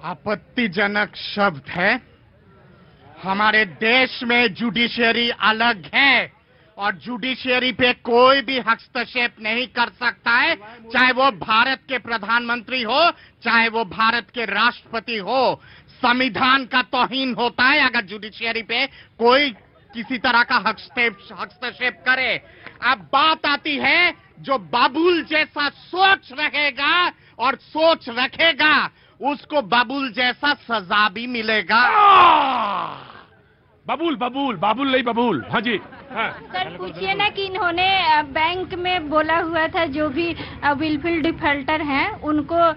आपत्तिजनक शब्द है। हमारे देश में जुडिशियरी अलग है और जुडिशियरी पे कोई भी हस्तक्षेप नहीं कर सकता है, चाहे वो भारत के प्रधानमंत्री हो, चाहे वो भारत के राष्ट्रपति हो। संविधान का तौहीन होता है अगर जुडिशियरी पे कोई किसी तरह का हस्तक्षेप करे। अब बात आती है जो बाबुल जैसा सोच रहेगा और सोच रखेगा उसको बाबुल जैसा सजा भी मिलेगा। बबूल बबूल बाबुल नहीं बबूल। हाँ जी। हाँ। सर पूछिए ना कि इन्होंने बैंक में बोला हुआ था जो भी विलफुल डिफॉल्टर हैं उनको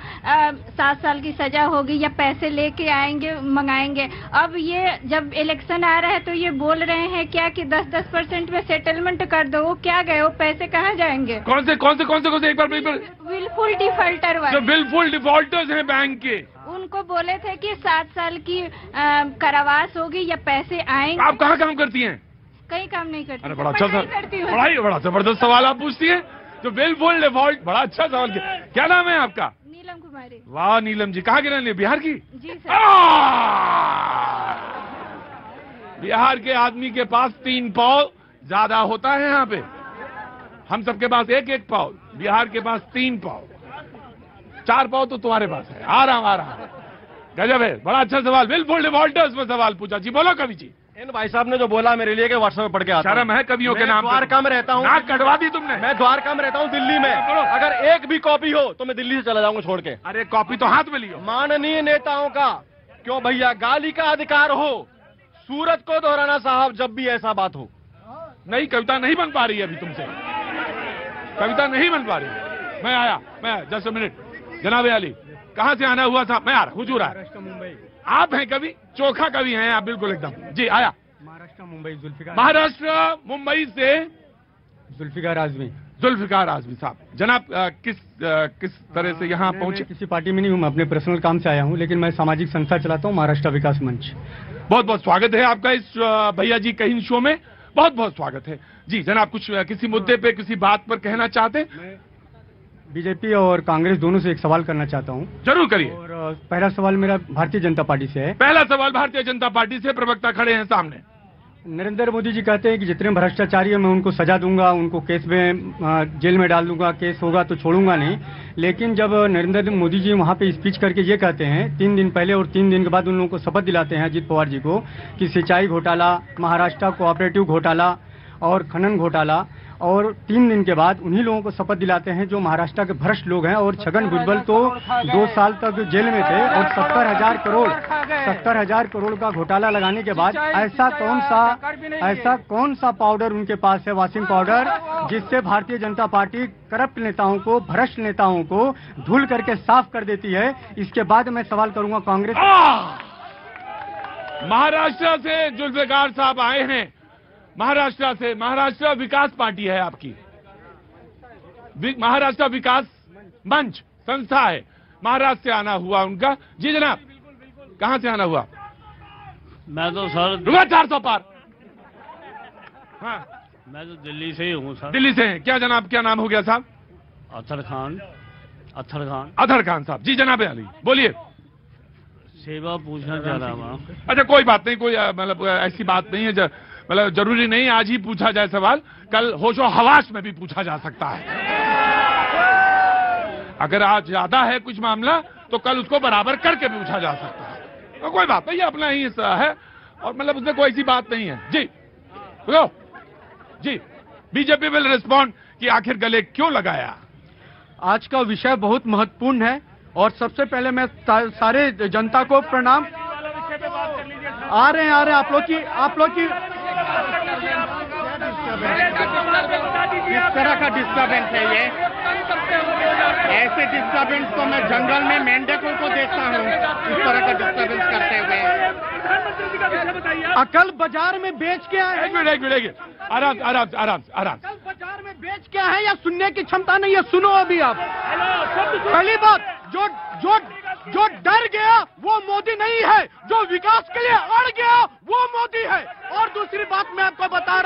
7 साल की सजा होगी या पैसे लेके आएंगे मंगाएंगे। अब ये जब इलेक्शन आ रहा है तो ये बोल रहे हैं क्या कि 10% में सेटलमेंट कर दो। वो क्या गए, वो पैसे कहाँ जाएंगे? कौन से एक बार विलफुल डिफॉल्टर वाले जो विलफुल डिफॉल्टर्स हैं बैंक के, उनको बोले थे कि 7 साल की कारावास होगी या पैसे आएंगे। आप कहाँ काम करती हैं? कहीं काम नहीं करती। अरे बड़ा अच्छा सवाल, बड़ा जबरदस्त सवाल आप पूछती हैं। जो विलफुल डिफॉल्ट, बड़ा अच्छा सवाल। क्या नाम है आपका? नीलम कुमारी। वाह नीलम जी, कहाँ के रहने? बिहार की? जी सर। बिहार के आदमी के पास 3 पाव ज्यादा होता है यहाँ पे। हम सबके पास एक पाव, बिहार के पास 3 पाव, 4 पाव तो तुम्हारे पास है। आ रहा हूं। गजब है, बड़ा अच्छा सवाल। विलफुल डिफॉल्टर्स में सवाल पूछा। जी बोलो कवि जी। इन भाई साहब ने जो बोला मेरे लिए कि व्हाट्सएप में पढ़ के आता हूं। शर्म है कवियों के नाम। द्वारका में रहता हूँ। नाक कटवा दी तुमने। मैं द्वारका में रहता हूँ दिल्ली में। अगर एक भी कॉपी हो तो मैं दिल्ली से चला जाऊंगा छोड़ के। अरे कॉपी तो हाथ में लियो। माननीय नेताओं का क्यों भैया गाली का अधिकार हो, सूरत को दोहराना साहब जब भी ऐसा बात हो। नहीं, कविता नहीं बन पा रही है अभी तुमसे, कविता नहीं बन पा रही। मैं आया 10 मिनट। जनाब अली कहाँ से आना हुआ था? मैं आ रहा, हुजूर आया। मुंबई। आप हैं कवि, चोखा कवि हैं आप, बिल्कुल एकदम। जी आया। महाराष्ट्र मुंबई। महाराष्ट्र मुंबई से जुल्फिकार आजमी साहब। जनाब किस तरह से यहाँ पहुंचे? किसी पार्टी में नहीं हूँ, मैं अपने पर्सनल काम से आया हूँ, लेकिन मैं सामाजिक संस्था चलाता हूँ, महाराष्ट्र विकास मंच। बहुत बहुत स्वागत है आपका इस भैया जी कहीं शो में, बहुत बहुत स्वागत है। जी जनाब, कुछ किसी मुद्दे पे किसी बात पर कहना चाहते? बीजेपी और कांग्रेस दोनों से एक सवाल करना चाहता हूं। जरूर करिए। और पहला सवाल मेरा भारतीय जनता पार्टी से है। पहला सवाल भारतीय जनता पार्टी से, प्रवक्ता खड़े हैं सामने। नरेंद्र मोदी जी कहते हैं कि जितने भ्रष्टाचारी हैं मैं उनको सजा दूंगा, उनको केस में जेल में डाल दूंगा, केस होगा तो छोड़ूंगा नहीं। लेकिन जब नरेंद्र मोदी जी वहां पे स्पीच करके ये कहते हैं 3 दिन पहले और 3 दिन के बाद उन लोगों को शपथ दिलाते हैं अजीत पवार जी को कि सिंचाई घोटाला, महाराष्ट्र कोऑपरेटिव घोटाला और खनन घोटाला, और 3 दिन के बाद उन्हीं लोगों को शपथ दिलाते हैं जो महाराष्ट्र के भ्रष्ट लोग हैं। और छगन भुजबल तो 2 साल तक जेल में थे और 70,000 करोड़ का घोटाला लगाने के बाद ऐसा कौन सा पाउडर उनके पास है, वॉशिंग पाउडर, जिससे भारतीय जनता पार्टी करप्ट नेताओं को, भ्रष्ट नेताओं को धुल करके साफ कर देती है। इसके बाद मैं सवाल करूंगा कांग्रेस। महाराष्ट्र से जुल्फिकार साहब आए हैं, महाराष्ट्र से। महाराष्ट्र विकास पार्टी है आपकी, महाराष्ट्र विकास मंच संस्था है, महाराष्ट्र से आना हुआ उनका। जी जनाब, कहां से आना हुआ? मैं तो सर 400 पार। हाँ, मैं तो दिल्ली से ही हूँ सर। दिल्ली से हैं क्या जनाब? क्या नाम हो गया साहब? अथर खान साहब। जी जनाब अली बोलिए। सेवा पूछना चाह रहा हूँ। अच्छा कोई बात नहीं, कोई मतलब ऐसी बात नहीं है, मतलब जरूरी नहीं आज ही पूछा जाए सवाल, कल होशो हवास में भी पूछा जा सकता है। अगर आज ज्यादा है कुछ मामला तो कल उसको बराबर करके पूछा जा सकता है, तो कोई बात नहीं, ये अपना ही हिस्सा है और मतलब उसमें कोई ऐसी बात नहीं है। जी जी, बीजेपी विल रिस्पॉन्ड कि आखिर गले क्यों लगाया। आज का विषय बहुत महत्वपूर्ण है और सबसे पहले मैं सारे जनता को प्रणाम। आ रहे हैं आप लोग की किस तरह का डिस्टर्बेंस है ये? ऐसे डिस्टर्बेंस तो मैं जंगल में मेंढकों को देखता हूँ इस तरह का डिस्टर्बेंस करते हुए। अकल बाजार में बेच के आए। एक मिनट, आराम। अकल बाजार में बेच के आए या सुनने की क्षमता नहीं है? सुनो अभी आप। पहली बात, जो डर गया वो मोदी नहीं है, जो विकास के लिए अड़ गया वो मोदी है। और दूसरी बात मैं आपको बता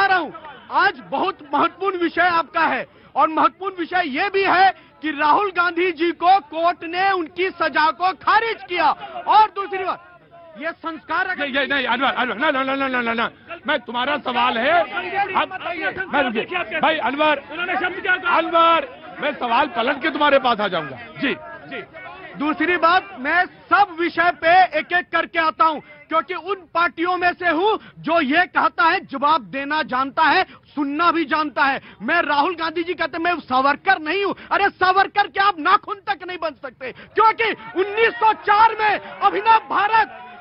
रहा हूँ, आज बहुत महत्वपूर्ण विषय आपका है और महत्वपूर्ण विषय ये भी है कि राहुल गांधी जी को कोर्ट ने उनकी सजा को खारिज किया। और दूसरी बात, ये संस्कार अगर ये नहीं अनवर ना मैं तुम्हारा सवाल है भाई अनवर मैं सवाल पलट के तुम्हारे पास आ जाऊंगा। जी जी। दूसरी बात, मैं सब विषय पे एक एक करके आता हूं, क्योंकि उन पार्टियों में से हूं जो ये कहता है जवाब देना जानता है, सुनना भी जानता है। मैं राहुल गांधी जी कहते मैं सावरकर नहीं हूं। अरे सावरकर क्या आप नाखून तक नहीं बन सकते, क्योंकि 1904 में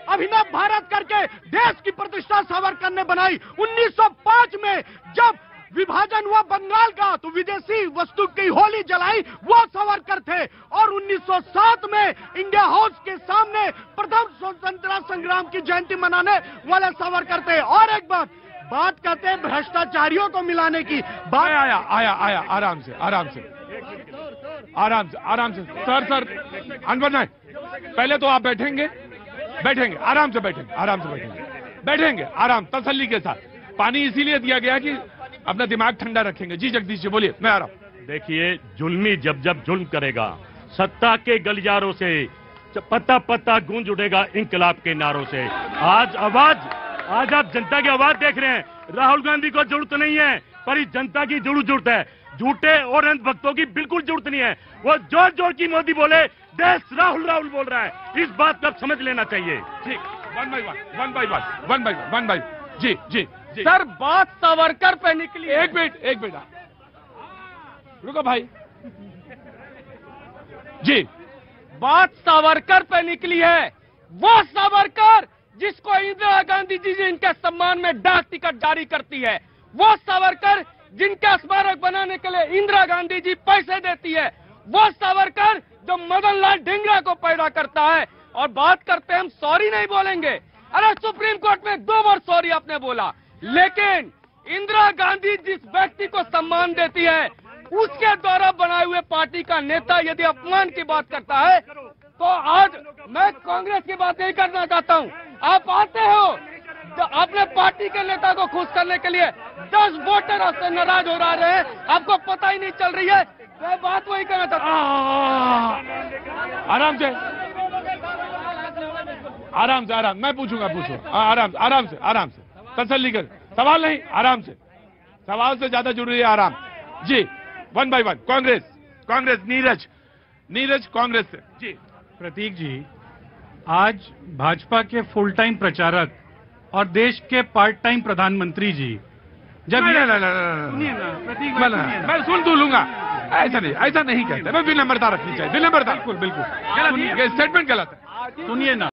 अभिनव भारत करके देश की प्रतिष्ठा सावरकर ने बनाई। 1905 में जब विभाजन हुआ बंगाल का तो विदेशी वस्तु की होली जलाई, वो सावरकर थे। और 1907 में इंडिया हाउस के सामने प्रथम स्वतंत्रता संग्राम की जयंती मनाने वाले सावरकर थे। और एक बात कहते हैं भ्रष्टाचारियों को मिलाने की बात। आया आराम से सर अनवर नहीं, पहले तो आप बैठेंगे आराम से बैठेंगे आराम तसल्ली के साथ। पानी इसीलिए दिया गया कि अपना दिमाग ठंडा रखेंगे। जी जगदीश जी बोलिए, मैं आ रहा हूं। देखिए, जुल्मी जब जुल्म करेगा, सत्ता के गलियारों से पत्ता गूंज उठेगा इंकलाब के नारों से। आज आप जनता की आवाज देख रहे हैं। राहुल गांधी को जरूरत नहीं है, पर इस जनता की जरूरत है। झूठे और अंधभक्तों की बिल्कुल जरूरत नहीं है। वो जोर की मोदी बोले, देश राहुल बोल रहा है। इस बात को आप समझ लेना चाहिए। ठीक, वन बाई वन। जी सर, बात सावरकर पे निकली। एक मिनट रुको भाई जी। बात सावरकर पे निकली है। वो सावरकर जिसको इंदिरा गांधी जी इनके सम्मान में डाक टिकट जारी करती है, वो सावरकर जिनका स्मारक बनाने के लिए इंदिरा गांधी जी पैसे देती है, वो सावरकर जो मदन लाल ढींगरा को पैदा करता है। और बात करते हैं, हम सॉरी नहीं बोलेंगे। अरे सुप्रीम कोर्ट में 2 बार सॉरी आपने बोला, लेकिन इंदिरा गांधी जिस व्यक्ति को सम्मान देती है, उसके द्वारा बनाए हुए पार्टी का नेता यदि अपमान की बात करता है, तो आज मैं कांग्रेस की बात नहीं करना चाहता हूं। आप आते हो अपने पार्टी के नेता को खुश करने के लिए, 10 वोटर आपसे नाराज हो रहे हैं, आपको पता ही नहीं चल रही है। मैं बात वही करना चाहता हूं। आराम मैं पूछूंगा आराम से तसल्ली कर। सवाल नहीं, आराम से। सवाल से ज्यादा जरूरी है आराम। जी, 1 बाई 1। कांग्रेस नीरज कांग्रेस से। जी प्रतीक जी, आज भाजपा के फुल टाइम प्रचारक और देश के पार्ट टाइम प्रधानमंत्री जी जब सुनिए ना प्रतीक, मैं सुन तो लूंगा। ऐसा नहीं कहते। मैं विनम्रता रखनी चाहिए। बिल्कुल स्टेटमेंट गलत है। सुनिए ना।